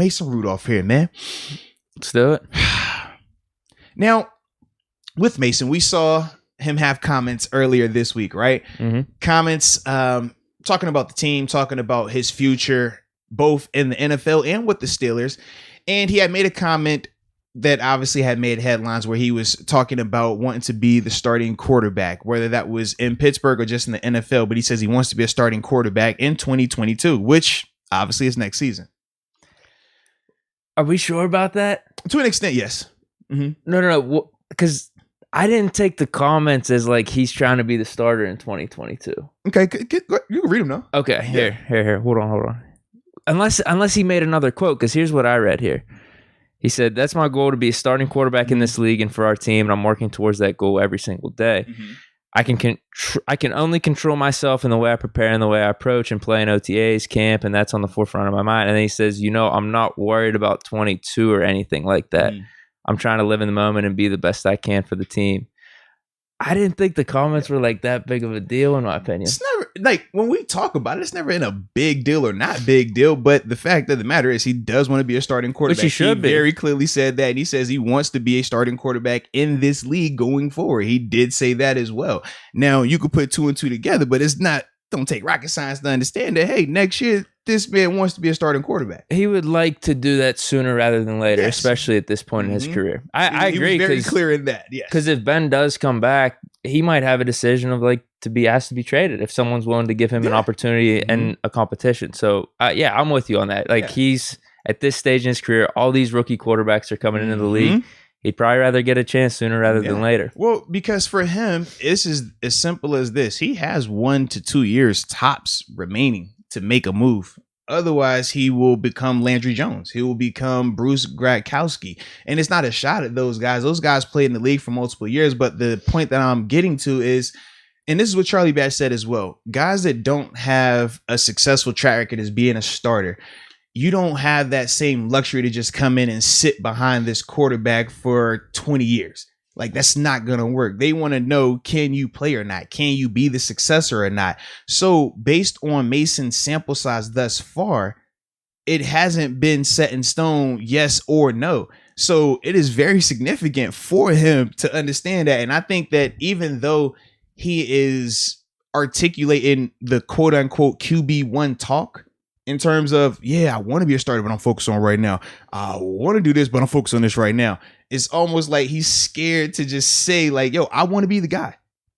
Mason Rudolph here, man. Let's do it. Now, with Mason, we saw him have comments earlier this week, right? Mm-hmm. Comments talking about the team, talking about his future, both in the NFL and with the Steelers. And he had made a comment that obviously had made headlines where he was talking about wanting to be the starting quarterback, whether that was in Pittsburgh or just in the NFL. But he says he wants to be a starting quarterback in 2022, which obviously is next season. Are we sure about that? To an extent, yes. Mm-hmm. No. Because I didn't take the comments as like he's trying to be the starter in 2022. Okay, you can read them now. Okay, here. Hold on. Unless he made another quote, because here's what I read here. He said, "That's my goal, to be a starting quarterback in this league and for our team, and I'm working towards that goal every single day. Mm-hmm. I can only control myself in the way I prepare and the way I approach and play in OTAs, camp, and that's on the forefront of my mind." And then he says, "I'm not worried about 22 or anything like that. I'm trying to live in the moment and be the best I can for the team." I didn't think the comments were like that big of a deal, in my opinion. It's never like when we talk about it, it's never in a big deal or not big deal. But the fact of the matter is, he does want to be a starting quarterback. Which he should be. Very clearly said that. And he says he wants to be a starting quarterback in this league going forward. He did say that as well. Now, you could put two and two together, but it's not, don't take rocket science to understand that, hey, next year, this man wants to be a starting quarterback. He would like to do that sooner rather than later, especially at this point in his career. I agree. He was very clear in that, yes. Because if Ben does come back, he might have a decision of like to be asked to be traded if someone's willing to give him an opportunity and a competition. So, I'm with you on that. Like he's at this stage in his career, all these rookie quarterbacks are coming into the league. He'd probably rather get a chance sooner rather than later. Well, because for him, this is as simple as this. He has 1 to 2 years tops remaining to make a move. Otherwise, he will become Landry Jones. He will become Bruce Gradkowski. And it's not a shot at those guys. Those guys played in the league for multiple years. But the point that I'm getting to is, and this is what Charlie Batch said as well, guys that don't have a successful track record as being a starter, you don't have that same luxury to just come in and sit behind this quarterback for 20 years. Like, that's not going to work. They want to know, can you play or not? Can you be the successor or not? So based on Mason's sample size thus far, it hasn't been set in stone, yes or no. So it is very significant for him to understand that. And I think that even though he is articulating the quote unquote QB1 talk, in terms of, I want to be a starter, but I'm focused on right now. I want to do this, but I'm focused on this right now. It's almost like he's scared to just say like, I want to be the guy.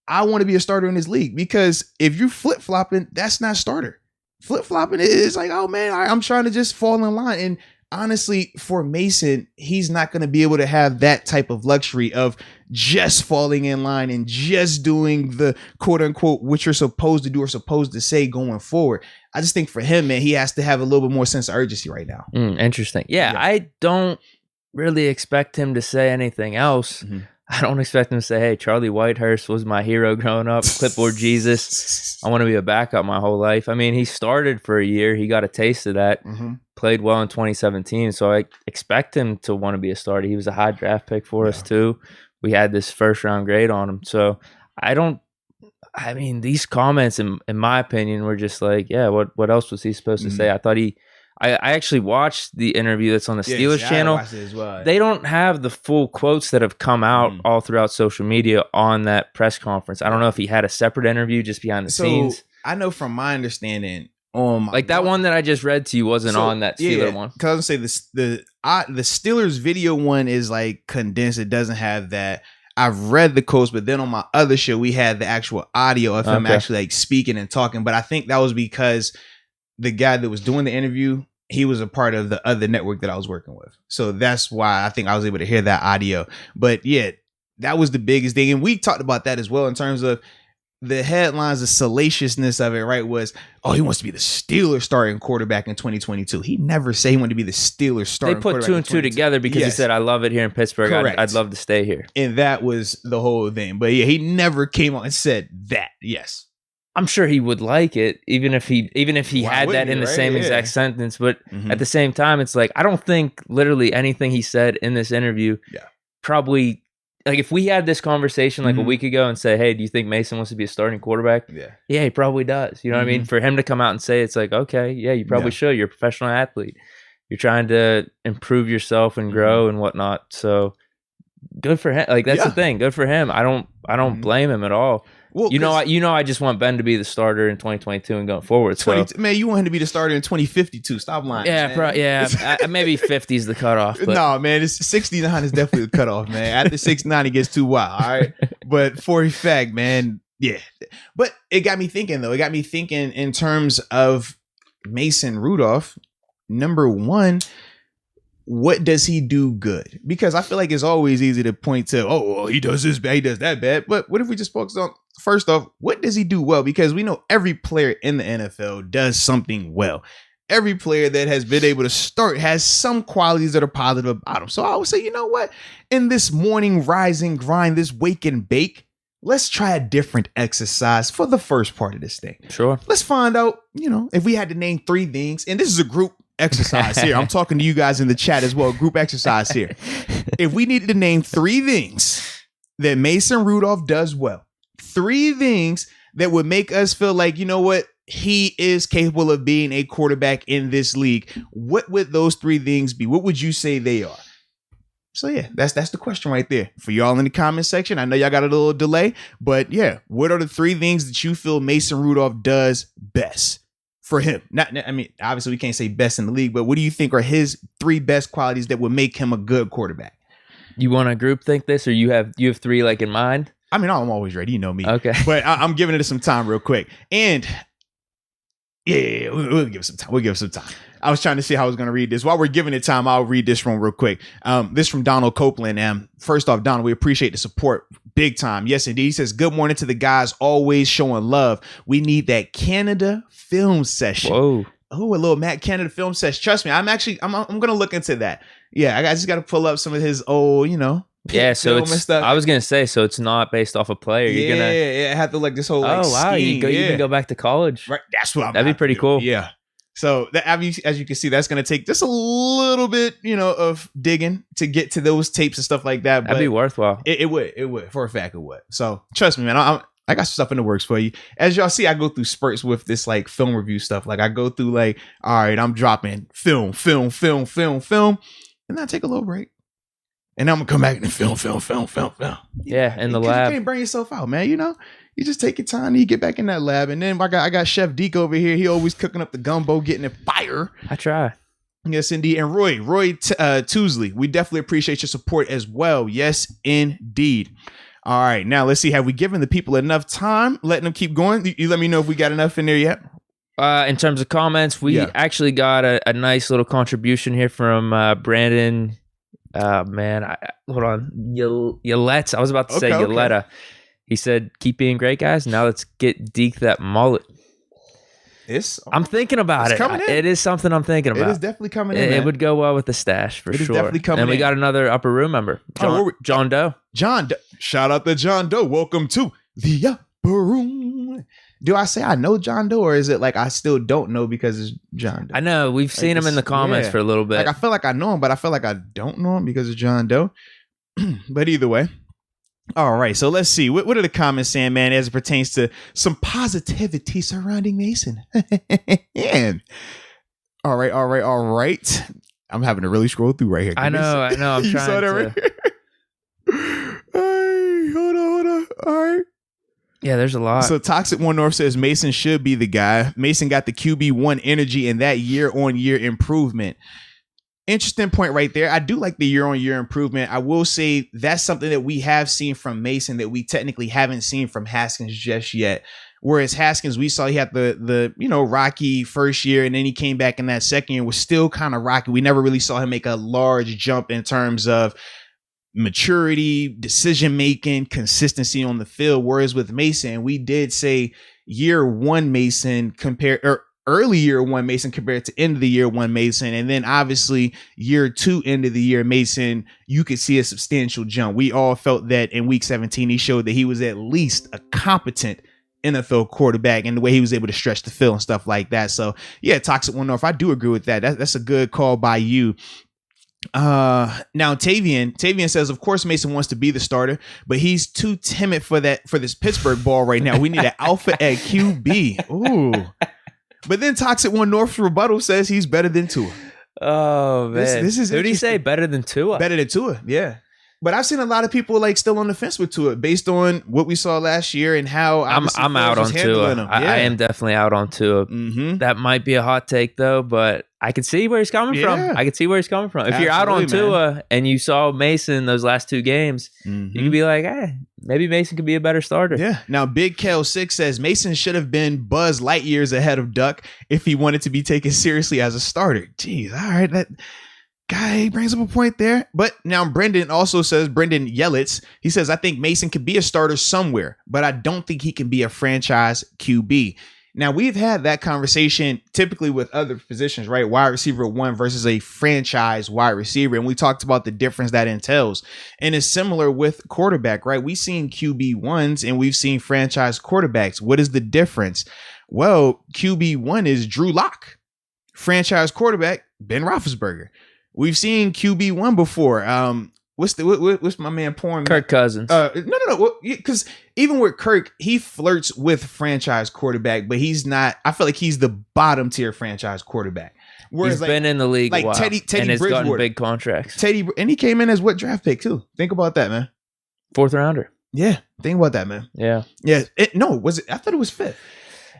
I want to be a starter in this league. Because if you're flip-flopping, that's not starter. Flip-flopping is like, oh man, I'm trying to just fall in line. And honestly, for Mason, he's not going to be able to have that type of luxury of just falling in line and just doing the quote unquote what you're supposed to do or supposed to say going forward. I just think for him, man, he has to have a little bit more sense of urgency right now. Interesting. Yeah, I don't really expect him to say anything else. I don't expect him to say, hey, Charlie Whitehurst was my hero growing up, clipboard Jesus. I want to be a backup my whole life. I mean, he started for a year. He got a taste of that, played well in 2017. So I expect him to want to be a starter. He was a high draft pick for us too. We had this first round grade on him. So these comments, in my opinion, were just like, what else was he supposed to say? I thought I actually watched the interview that's on the Steelers channel. I watched it as well. They don't have the full quotes that have come out all throughout social media on that press conference. I don't know if he had a separate interview just behind the scenes. I know from my understanding, that one that I just read to you wasn't on that Steelers one. Because I was gonna say the Steelers video one is like condensed. It doesn't have that. I've read the quotes, but then on my other show, we had the actual audio of him actually like speaking and talking. But I think that was because the guy that was doing the interview, he was a part of the other network that I was working with. So that's why I think I was able to hear that audio. But that was the biggest thing. And we talked about that as well in terms of the headlines, the salaciousness of it, right? Was, he wants to be the Steelers starting quarterback in 2022. He never said he wanted to be the Steelers starting quarterback. They put 2 and 2 together because he said, I love it here in Pittsburgh. I'd love to stay here. And that was the whole thing. But he never came on and said that. Yes. I'm sure he would like it, even if he had that in the same exact sentence. But at the same time, it's like, I don't think literally anything he said in this interview probably, like if we had this conversation like a week ago and say, hey, do you think Mason wants to be a starting quarterback? Yeah, he probably does. You know what I mean? For him to come out and say, it's like, okay, yeah, you probably should. You're a professional athlete. You're trying to improve yourself and grow and whatnot. So good for him. Like that's the thing. Good for him. I don't blame him at all. Well, I just want Ben to be the starter in 2022 and going forward. Man, you want him to be the starter in 2052. Stop lying. Yeah, maybe 50 is the cutoff. But. No, man, it's 69 is definitely the cutoff, man. After 69, it gets too wild. All right, but for a fact, man, yeah. But it got me thinking, though. It got me thinking in terms of Mason Rudolph. Number one, what does he do good? Because I feel like it's always easy to point to, well, he does this bad, he does that bad. But what if we just focus on, first off, what does he do well? Because we know every player in the NFL does something well. Every player that has been able to start has some qualities that are positive about him. So I would say, you know what? In this morning rise and grind, this wake and bake, let's try a different exercise for the first part of this thing. Sure. Let's find out, if we had to name 3 things, and this is a group exercise here. I'm talking to you guys in the chat as well. Group exercise here. If we needed to name 3 things that Mason Rudolph does well, 3 things that would make us feel like, you know what, he is capable of being a quarterback in this league, what would those 3 things be? What would you say they are? So yeah, that's the question right there for y'all in the comment section. I know y'all got a little delay, but yeah, what are the 3 things that you feel Mason Rudolph does best? For him, obviously we can't say best in the league, but what do you think are his 3 best qualities that would make him a good quarterback? You want to group think this, or you have 3 like in mind? I'm always ready. You know me. Okay, but I'm giving it some time real quick, and we'll give it some time. We'll give it some time. I was trying to see how I was going to read this. While we're giving it time, I'll read this from real quick. This from Donald Copeland. First off, Donald, we appreciate the support big time. Yes, indeed. He says, good morning to the guys always showing love. We need that Canada film session. Whoa. Oh, a little Matt Canada film session. Trust me, I'm going to look into that. Yeah, I just got to pull up some of his old, yeah, so I was gonna say, so it's not based off a player. You're gonna have to like this whole wow, you can go back to college. Right, that's what that'd be pretty cool. Yeah. So as you can see, that's going to take just a little bit, of digging to get to those tapes and stuff like that. That'd be worthwhile. It would. For a fact, it would. So trust me, man. I got stuff in the works for you. As y'all see, I go through spurts with this like film review stuff. Like I go through like, all right, I'm dropping film, and then I take a little break. And I'm going to come back and film. Yeah, in the lab. You can't burn yourself out, man. You just take your time and you get back in that lab. And then I got Chef Deke over here. He always cooking up the gumbo, getting it fire. I try. Yes, indeed. And Roy Tousley, we definitely appreciate your support as well. Yes, indeed. All right. Now, let's see. Have we given the people enough time? Letting them keep going? You let me know if we got enough in there yet. In terms of comments, we actually got a nice little contribution here from Brandon. Hold on. Yolette. I was about to say Yoletta. Okay. He said, keep being great, guys. Now let's get Deke that mullet. I'm thinking about it. It is something I'm thinking about. It is definitely coming in. It would go well with the stash for sure. Definitely coming in. And we got another upper room member, John Doe. Shout out to John Doe. Welcome to the upper room. Do I say I know John Doe, or is it like I still don't know because it's John Doe? I know. We've seen him in the comments for a little bit. Like I feel like I know him, but I feel like I don't know him because it's John Doe. But either way. All right. So let's see. What are the comments saying, man, as it pertains to some positivity surrounding Mason? All right. I'm having to really scroll through right here. I know. I'm trying to. Right hey, hold on. All right. Yeah, there's a lot. So Toxic One North says Mason should be the guy. Mason got the QB1 energy and that year-on-year improvement. Interesting point right there. I do like the year-on-year improvement. I will say that's something that we have seen from Mason that we technically haven't seen from Haskins just yet. Whereas Haskins, we saw he had the rocky first year, and then he came back in that second year, was still kind of rocky. We never really saw him make a large jump in terms of maturity, decision-making, consistency on the field. Whereas with Mason, we did say year one Mason early year one Mason compared to end of the year one Mason. And then obviously year 2 end of the year Mason, you could see a substantial jump. We all felt that in week 17, he showed that he was at least a competent NFL quarterback and the way he was able to stretch the field and stuff like that. So yeah, Toxic One North, I do agree with that. That's a good call by you. Now Tavian says, of course Mason wants to be the starter, but he's too timid for this Pittsburgh ball right now. We need an alpha at QB. Ooh. But then Toxic One North's rebuttal says he's better than Tua. Oh man, This is who did he say interesting. better than Tua? Better than Tua, yeah. But I've seen a lot of people like still on the fence with Tua based on what we saw last year and how I'm Foles out was on handling Tua. him. I am definitely out on Tua. Mm-hmm. That might be a hot take though, but I can see where he's coming from. Yeah. I can see where he's coming from. If you're out on Absolutely, Tua and you saw Mason those last 2 games, you could be like, maybe Mason could be a better starter. Yeah. Now, Big Kel 6 says Mason should have been Buzz Lightyears ahead of Duck if he wanted to be taken seriously as a starter. Jeez, all right, that guy brings up a point there. But now Brendan also says, Brendan Yelitz, he says, I think Mason could be a starter somewhere, but I don't think he can be a franchise QB. Now, we've had that conversation typically with other positions, right? Wide receiver 1 versus a franchise wide receiver. And we talked about the difference that entails. And it's similar with quarterback, right? We've seen QB1s and we've seen franchise quarterbacks. What is the difference? Well, QB1 is Drew Lock. Franchise quarterback, Ben Roethlisberger. We've seen QB1 before. What's my man pouring? Kirk Cousins. No. Because even with Kirk, he flirts with franchise quarterback, but he's not. I feel like he's the bottom tier franchise quarterback. Whereas he's been in the league a while, Teddy and has gotten Bridgewater. big contracts. And he came in as what draft pick too? Think about that, man. 4th rounder. Yeah, think about that, man. Yeah. Was it? I thought it was 5th.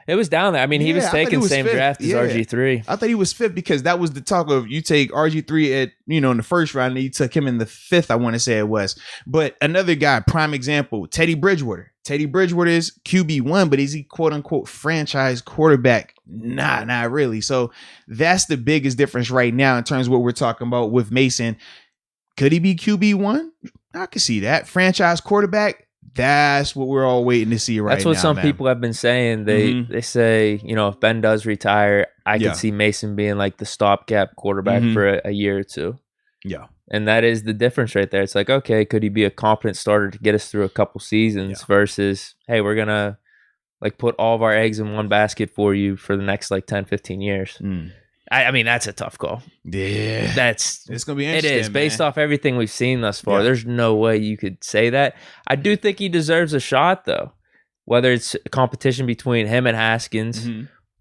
It was down there. I mean, he was taking the same 5th. draft as RG3. I thought he was 5th because that was the talk of you take RG3 at, in the first round and you took him in the 5th, I want to say it was. But another guy, prime example, Teddy Bridgewater. Teddy Bridgewater is QB1, but is he quote unquote franchise quarterback? Nah, not really. So that's the biggest difference right now in terms of what we're talking about with Mason. Could he be QB1? I could see that. Franchise quarterback? That's what we're all waiting to see right now. That's what some people have been saying. They say, if Ben does retire, I could see Mason being like the stopgap quarterback for a year or 2. Yeah. And that is the difference right there. It's like, okay, could he be a competent starter to get us through a couple seasons versus, hey, we're going to like put all of our eggs in one basket for you for the next like 10, 15 years. I mean, that's a tough call. Yeah. It's going to be interesting. It is. Based off everything we've seen thus far, there's no way you could say that. I do think he deserves a shot, though. Whether it's a competition between him and Haskins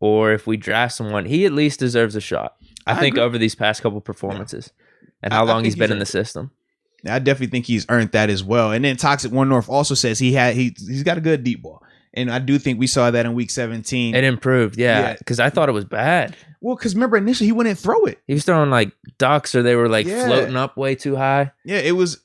or if we draft someone, he at least deserves a shot. I think over these past couple performances and how long he's been in the system. I definitely think he's earned that as well. And then Toxic One North also says he's got a good deep ball. And I do think we saw that in week 17. It improved, because I thought it was bad. Well, because remember, initially he wouldn't throw it. He was throwing like ducks or they were like floating up way too high. Yeah, it was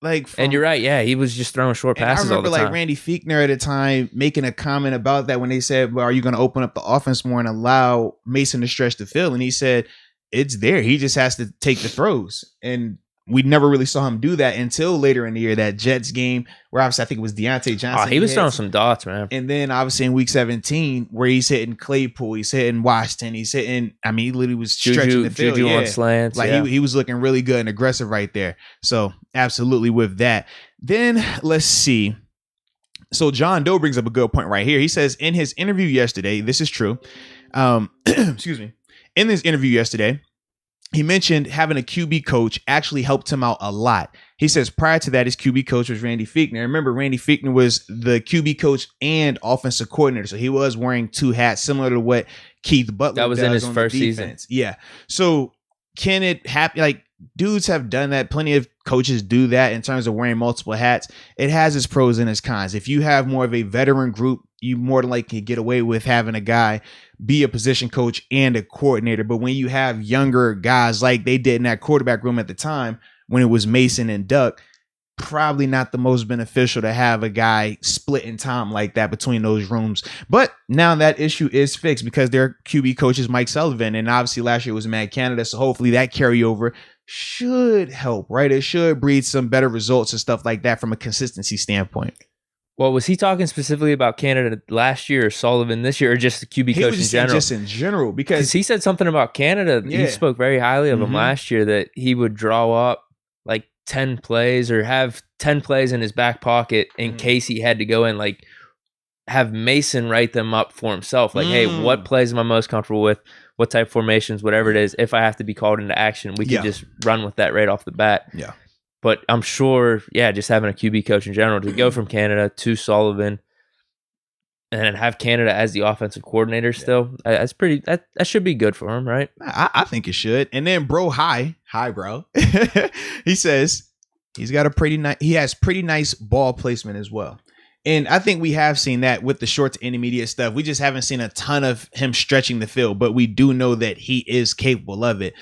like... and you're right, he was just throwing short passes all the time. I remember like Randy Fichtner at the time making a comment about that when they said, well, are you going to open up the offense more and allow Mason to stretch the field? And he said, it's there. He just has to take the throws. And we never really saw him do that until later in the year, that Jets game where obviously I think it was Deontay Johnson. Oh, he was throwing some dots, man. And then obviously in week 17 where he's hitting Claypool, he's hitting Washington, he's hitting, he literally was stretching the field. Juju on slants. Like he was looking really good and aggressive right there. So absolutely with that. Then let's see. So John Doe brings up a good point right here. He says in his interview yesterday, this is true. Excuse me. In this interview yesterday, he mentioned having a QB coach actually helped him out a lot. He says prior to that, his QB coach was Randy Fichtner. Remember, Randy Fichtner was the QB coach and offensive coordinator. So he was wearing 2 hats, similar to what Keith Butler that was does in his on first the season. Yeah. So can it happen? Like dudes have done that. Plenty of coaches do that in terms of wearing multiple hats. It has its pros and its cons. If you have more of a veteran group, you more than likely get away with having a guy be a position coach and a coordinator. But when you have younger guys like they did in that quarterback room at the time, when it was Mason and Duck, probably not the most beneficial to have a guy splitting time like that between those rooms. But now that issue is fixed because their QB coach is Mike Sullivan. And obviously last year was Matt Canada. So hopefully that carryover should help, right? It should breed some better results and stuff like that from a consistency standpoint. Well, was he talking specifically about Canada last year or Sullivan this year or just the QB coach in general? Just in general, because he said something about Canada. Yeah. He spoke very highly of him last year, that he would draw up like 10 plays or have 10 plays in his back pocket in case he had to go in, like have Mason write them up for himself. Like, hey, what plays am I most comfortable with? What type of formations, whatever it is, if I have to be called into action, we can just run with that right off the bat. Yeah. But I'm sure, just having a QB coach in general to go from Canada to Sullivan, and then have Canada as the offensive coordinator still. That's pretty. That should be good for him, right? I think it should. And then bro, hi bro. He says he has pretty nice ball placement as well. And I think we have seen that with the short to intermediate stuff. We just haven't seen a ton of him stretching the field, but we do know that he is capable of it.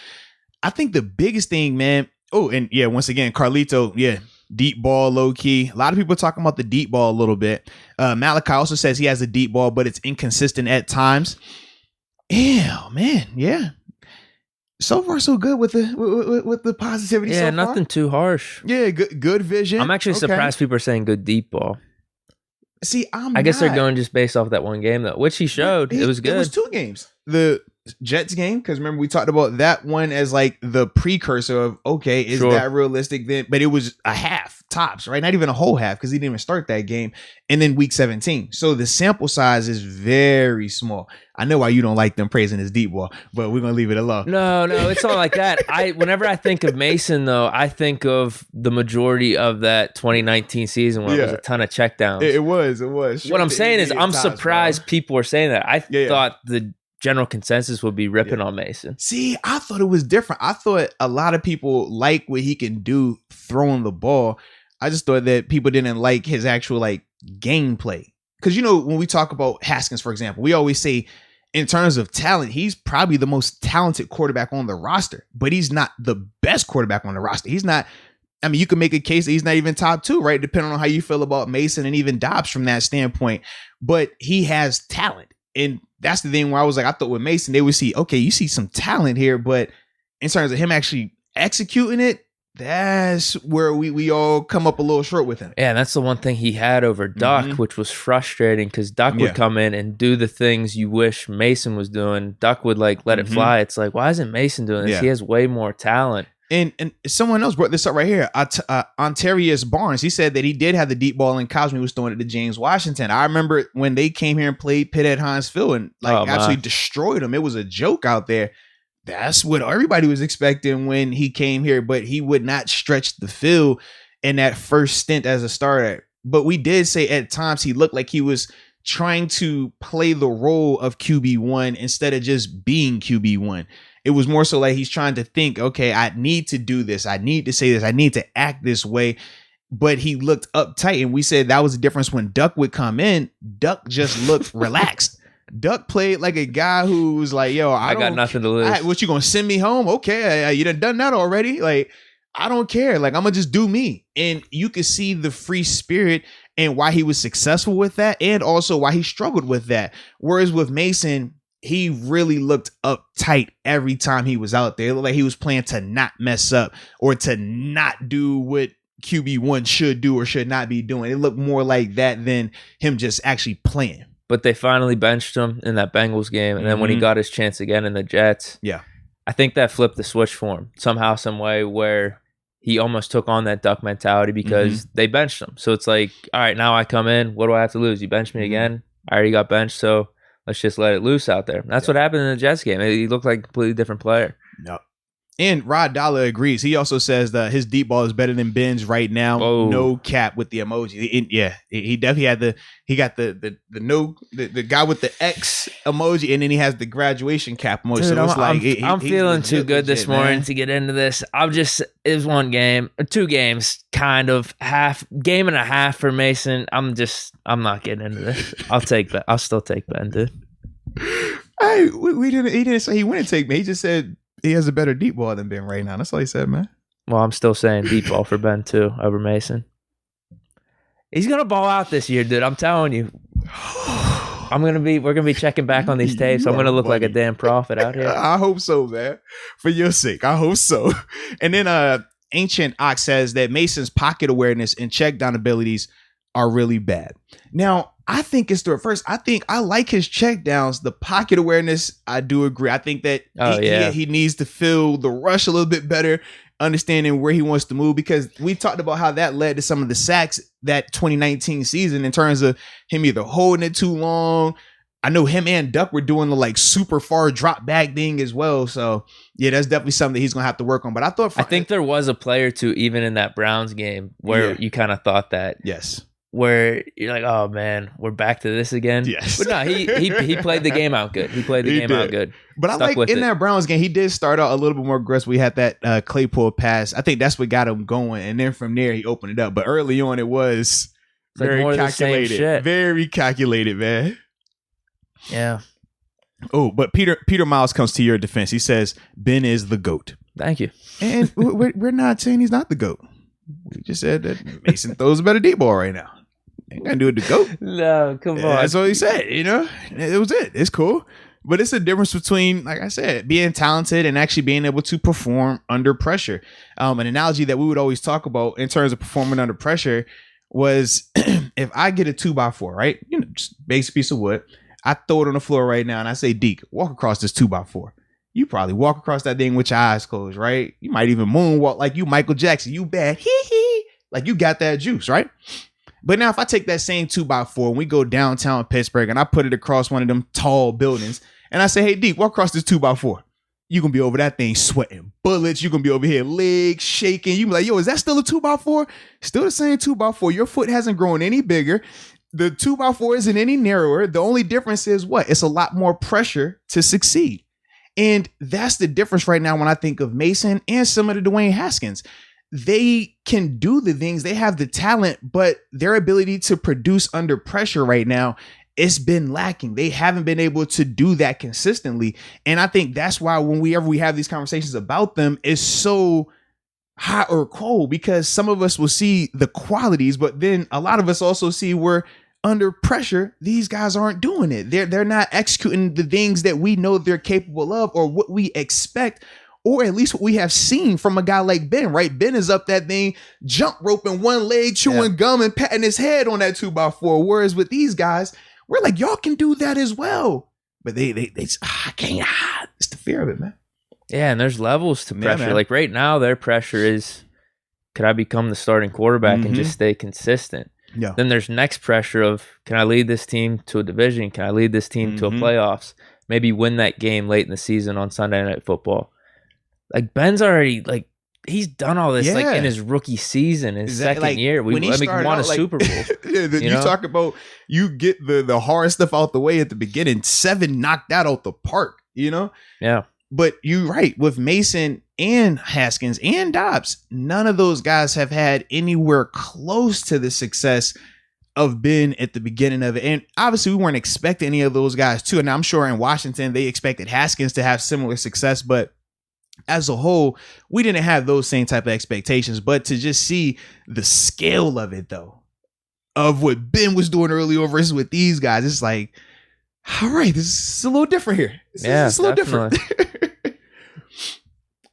I think the biggest thing, man. Oh, and yeah, once again, Carlito, yeah, deep ball, low key. A lot of people talking about the deep ball a little bit. Malachi also says he has a deep ball, but it's inconsistent at times. Yeah, man, yeah. So far, so good with the positivity. Yeah, so far. Nothing too harsh. Yeah, good vision. I'm actually surprised people are saying good deep ball. See, I guess they're going just based off that one game, though, which he showed. It was good. It was 2 games. The Jets game, because remember we talked about that one as like the precursor of, okay, is that realistic then? But it was a half tops, right? Not even a whole half, because he didn't even start that game. And then week 17. So the sample size is very small. I know why you don't like them praising his deep ball, but we're gonna leave it alone. No, it's not like that. Whenever I think of Mason, though, I think of the majority of that 2019 season where it was a ton of checkdowns. It was. What I'm saying is, I'm surprised people are saying that. I thought the general consensus would be ripping on Mason. See, I thought it was different. I thought a lot of people like what he can do throwing the ball. I just thought that people didn't like his actual like gameplay. Because, when we talk about Haskins, for example, we always say in terms of talent, he's probably the most talented quarterback on the roster, but he's not the best quarterback on the roster. He's not. I mean, you can make a case that he's not even top 2, right? Depending on how you feel about Mason and even Dobbs from that standpoint. But he has talent. And that's the thing where I was like, I thought with Mason, they would see, okay, you see some talent here, but in terms of him actually executing it, that's where we all come up a little short with him. Yeah, and that's the one thing he had over Duck, which was frustrating because Duck would come in and do the things you wish Mason was doing. Duck would like let it fly. It's like, why isn't Mason doing this? Yeah. He has way more talent. And someone else brought this up right here. Ontarius Barnes, he said that he did have the deep ball in college when he was throwing it to James Washington. I remember when they came here and played Pitt at Heinz Field and absolutely destroyed him. It was a joke out there. That's what everybody was expecting when he came here, but he would not stretch the field in that first stint as a starter. But we did say at times he looked like he was trying to play the role of QB1 instead of just being QB1. It was more so like he's trying to think, okay, I need to do this. I need to say this. I need to act this way. But he looked uptight. And we said that was the difference when Duck would come in. Duck just looked relaxed. Duck played like a guy who was like, yo, I got nothing to lose. What, you going to send me home? Okay, you done that already? Like, I don't care. Like, I'm going to just do me. And you could see the free spirit and why he was successful with that and also why he struggled with that. Whereas with Mason, he really looked uptight every time he was out there. It looked like he was playing to not mess up or to not do what QB1 should do or should not be doing. It looked more like that than him just actually playing. But they finally benched him in that Bengals game. And then when he got his chance again in the Jets, I think that flipped the switch for him somehow, some way, where he almost took on that Duck mentality because they benched him. So it's like, all right, now I come in. What do I have to lose? You bench me again? I already got benched, so let's just let it loose out there. That's what happened in the Jets game. He looked like a completely different player. No. And Rod Dollar agrees. He also says that his deep ball is better than Ben's right now. Oh. No cap with the emoji. He definitely had the guy with the X emoji, and then he has the graduation cap emoji. Dude, so it's I'm feeling too good this morning to get into this. It was one game, or 2 games, kind of game and a half for Mason. I'm not getting into this. I'll still take Ben, dude. He didn't say he wouldn't take me. He just said he has a better deep ball than Ben right now. That's all he said, man. Well, I'm still saying deep ball for Ben too over Mason. He's gonna ball out this year, dude. I'm telling you. We're gonna be checking back on these tapes. I'm gonna look like a damn prophet out here. I hope so, man. For your sake, I hope so. And then Ancient Ox says that Mason's pocket awareness and check down abilities are really bad. Now, I think it's the reverse. I like his check downs. The pocket awareness, I do agree. I think that he needs to feel the rush a little bit better, understanding where he wants to move, because we talked about how that led to some of the sacks that 2019 season in terms of him either holding it too long. I know him and Duck were doing the like super far drop back thing as well. So yeah, that's definitely something that he's gonna have to work on. But I think there was a play or two even in that Browns game where you kind of thought that. Yes. where you're like, oh man, we're back to this again. Yes. But no, he played the game out good. He played the game out good. But I like in that Browns game, he did start out a little bit more aggressive. We had that Claypool pass. I think that's what got him going. And then from there, he opened it up. But early on, it was very calculated. Very calculated, man. Yeah. Oh, but Peter Miles comes to your defense. He says, Ben is the GOAT. Thank you. And we're not saying he's not the GOAT. We just said that Mason throws a better deep ball right now. Ain't gonna do it to GOAT. No, come on. That's what he said, It was it. It's cool. But it's a difference between, like I said, being talented and actually being able to perform under pressure. An analogy that we would always talk about in terms of performing under pressure was if I get a 2x4, right? Just basic piece of wood. I throw it on the floor right now and I say, Deke, walk across this 2x4. You probably walk across that thing with your eyes closed, right? You might even moonwalk like you Michael Jackson. You bad. Hee. Like you got that juice, right? But now if I take that same 2x4 and we go downtown Pittsburgh and I put it across one of them tall buildings and I say, hey, Deke, walk across this 2x4. You're going to be over that thing sweating bullets. You're going to be over here legs shaking. You be like, yo, is that still a 2x4? Still the same 2x4. Your foot hasn't grown any bigger. The 2x4 isn't any narrower. The only difference is what? It's a lot more pressure to succeed. And that's the difference right now when I think of Mason and some of the Dwayne Haskins. They can do the things. They have the talent, but their ability to produce under pressure right now, it's been lacking. They haven't been able to do that consistently. And I think that's why whenever we have these conversations about them, it's so hot or cold, because some of us will see the qualities, but then a lot of us also see where under pressure, these guys aren't doing it. They're not executing the things that we know they're capable of, or what we expect, or at least what we have seen from a guy like Ben, right? Ben is up that thing, jump roping one leg, chewing gum and patting his head on that 2x4. Whereas with these guys, we're like, y'all can do that as well. But they I can't. It's the fear of it, man. Yeah, and there's levels to pressure. Like right now, their pressure is, could I become the starting quarterback and just stay consistent? Yeah. Then there's next pressure of, can I lead this team to a division? Can I lead this team to a playoffs? Maybe win that game late in the season on Sunday Night Football. Like Ben's already, like, he's done all this like in his rookie season, his second year. We won a Super Bowl. You talk about, you get the hard stuff out the way at the beginning. 7 knocked that out the park, Yeah. But you're right, with Mason and Haskins and Dobbs, none of those guys have had anywhere close to the success of Ben at the beginning of it. And obviously we weren't expecting any of those guys to. And I'm sure in Washington, they expected Haskins to have similar success, but as a whole, we didn't have those same type of expectations. But to just see the scale of it, though, of what Ben was doing earlier versus with these guys, it's like, all right, this is a little different here. It's a little different.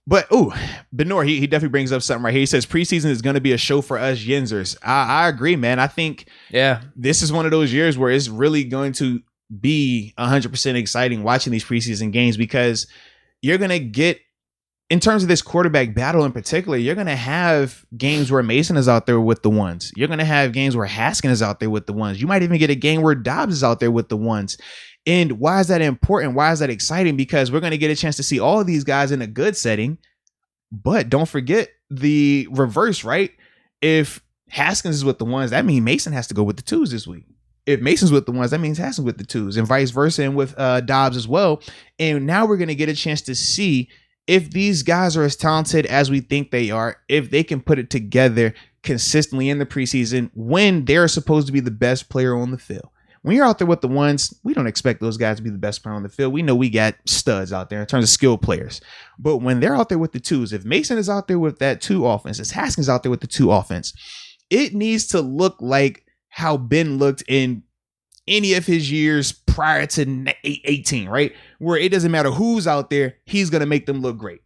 But, Benor, he definitely brings up something right here. He says preseason is going to be a show for us Yinzers. I agree, man. I think this is one of those years where it's really going to be 100% exciting watching these preseason games, because you're going to get, in terms of this quarterback battle in particular, you're going to have games where Mason is out there with the ones. You're going to have games where Haskins is out there with the ones. You might even get a game where Dobbs is out there with the ones. And why is that important? Why is that exciting? Because we're going to get a chance to see all of these guys in a good setting. But don't forget the reverse, right? If Haskins is with the ones, that means Mason has to go with the twos this week. If Mason's with the ones, that means Haskins with the twos, and vice versa, and with Dobbs as well. And now we're going to get a chance to see if these guys are as talented as we think they are, if they can put it together consistently in the preseason when they're supposed to be the best player on the field. When you're out there with the ones, we don't expect those guys to be the best player on the field. We know we got studs out there in terms of skilled players. But when they're out there with the twos, if Mason is out there with that 2 offense, if Haskins out there with the 2 offense, it needs to look like how Ben looked in any of his years prior to 18, right? Where it doesn't matter who's out there, he's going to make them look great.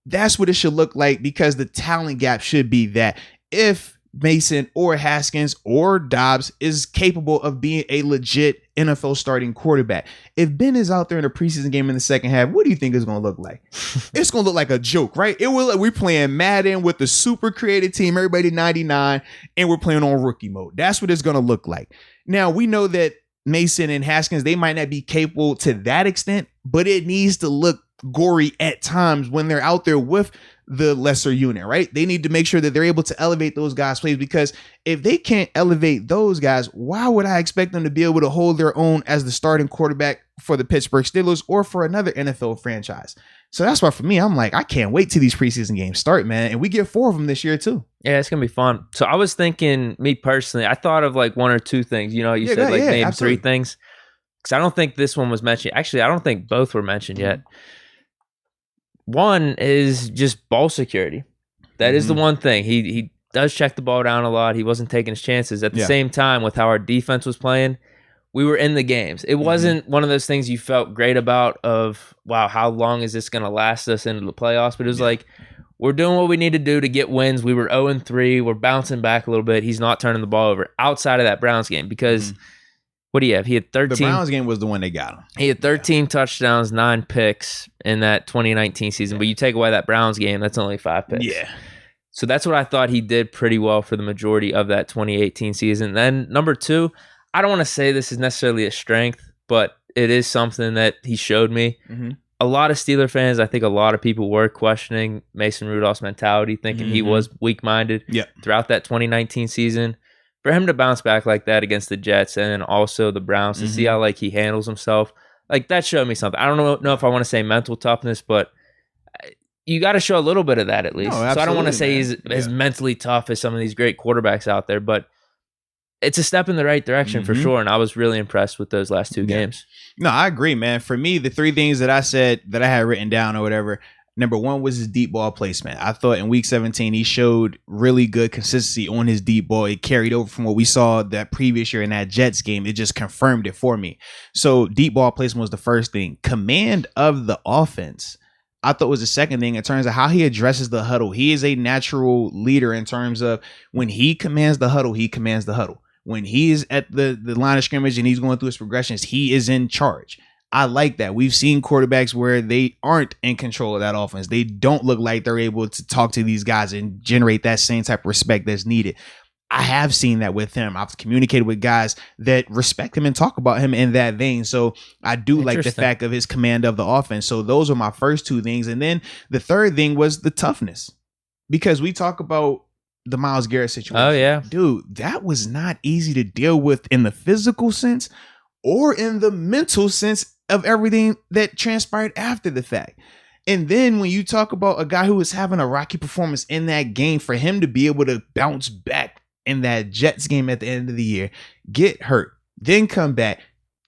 That's what it should look like, because the talent gap should be that if Mason or Haskins or Dobbs is capable of being a legit NFL starting quarterback. If Ben is out there in a preseason game in the second half, what do you think it's going to look like? It's going to look like a joke, right? It will. We're playing Madden with the super creative team, everybody 99, and we're playing on rookie mode. That's what it's going to look like. Now, we know that Mason and Haskins, they might not be capable to that extent, but it needs to look gory at times when they're out there with the lesser unit, right? They need to make sure that they're able to elevate those guys' plays, because if they can't elevate those guys, why would I expect them to be able to hold their own as the starting quarterback for the Pittsburgh Steelers or for another NFL franchise? So that's why for me, I'm like, I can't wait till these preseason games start, man. And we get 4 of them this year too. Yeah, it's going to be fun. So I was thinking, me personally, I thought of like 1 or 2 things. You know, you said like name absolutely 3 things. Because I don't think this one was mentioned. Actually, I don't think both were mentioned yet. One is just ball security. That is the one thing. He does check the ball down a lot. He wasn't taking his chances. At the same time, with how our defense was playing, we were in the games. It wasn't one of those things you felt great about of, wow, how long is this going to last us into the playoffs? But it was like, we're doing what we need to do to get wins. We were 0-3. We're bouncing back a little bit. He's not turning the ball over outside of that Browns game because what do you have? He had 13. The Browns game was the one they got him. He had 13 touchdowns, 9 picks in that 2019 season. But you take away that Browns game, that's only 5 picks. Yeah. So that's what I thought he did pretty well for the majority of that 2018 season. Then number 2, I don't want to say this is necessarily a strength, but it is something that he showed me. A lot of Steeler fans, I think a lot of people were questioning Mason Rudolph's mentality, thinking he was weak-minded throughout that 2019 season. For him to bounce back like that against the Jets and then also the Browns, to see how like he handles himself, like that showed me something. I don't know if I want to say mental toughness, but you got to show a little bit of that at least. So I don't want to say he's as mentally tough as some of these great quarterbacks out there, but it's a step in the right direction for sure. And I was really impressed with those last 2 games. No, I agree, man. For me, the 3 things that I said that I had written down or whatever, number 1 was his deep ball placement. I thought in week 17, he showed really good consistency on his deep ball. It carried over from what we saw that previous year in that Jets game. It just confirmed it for me. So deep ball placement was the first thing. Command of the offense, I thought was the second thing in terms of how he addresses the huddle. He is a natural leader in terms of when he commands the huddle, he commands the huddle. When he is at the line of scrimmage and he's going through his progressions, he is in charge. I like that. We've seen quarterbacks where they aren't in control of that offense. They don't look like they're able to talk to these guys and generate that same type of respect that's needed. I have seen that with him. I've communicated with guys that respect him and talk about him in that vein. So I do like the fact of his command of the offense. So those are my first 2 things. And then the third thing was the toughness, because we talk about the Myles Garrett situation. Oh, yeah. Dude, that was not easy to deal with in the physical sense or in the mental sense of everything that transpired after the fact. And then when you talk about a guy who was having a rocky performance in that game, for him to be able to bounce back in that Jets game at the end of the year, get hurt, then come back,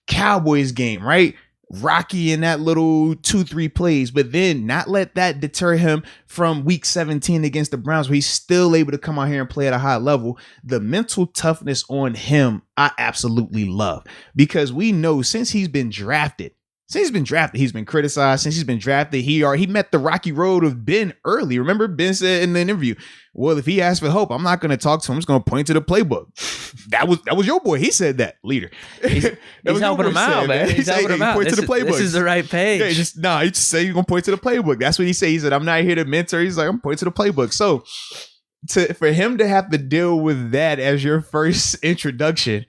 Cowboys game, right? Rocky in that little 2-3 plays, but then not let that deter him from week 17 against the Browns, where he's still able to come out here and play at a high level. The mental toughness on him, I absolutely love, because we know since he's been drafted, he's been criticized. Since he's been drafted, he met the rocky road of Ben early. Remember, Ben said in the interview, well, if he asks for help, I'm not going to talk to him. I'm just going to point to the playbook. That was your boy. He said that, leader. He's helping him out, man. He's helping him out. Point to the playbook. This is the right page. Yeah, he just say you're going to point to the playbook. That's what he said. He said, I'm not here to mentor. He's like, I'm pointing to the playbook. So for him to have to deal with that as your first introduction,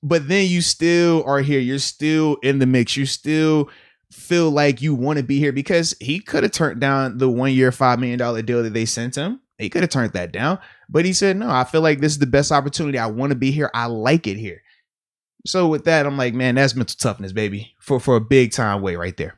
but then you still are here. You're still in the mix. You still feel like you want to be here, because he could have turned down the 1-year, $5 million deal that they sent him. He could have turned that down, but he said, no, I feel like this is the best opportunity. I want to be here. I like it here. So with that, I'm like, man, that's mental toughness, baby, for a big time way right there.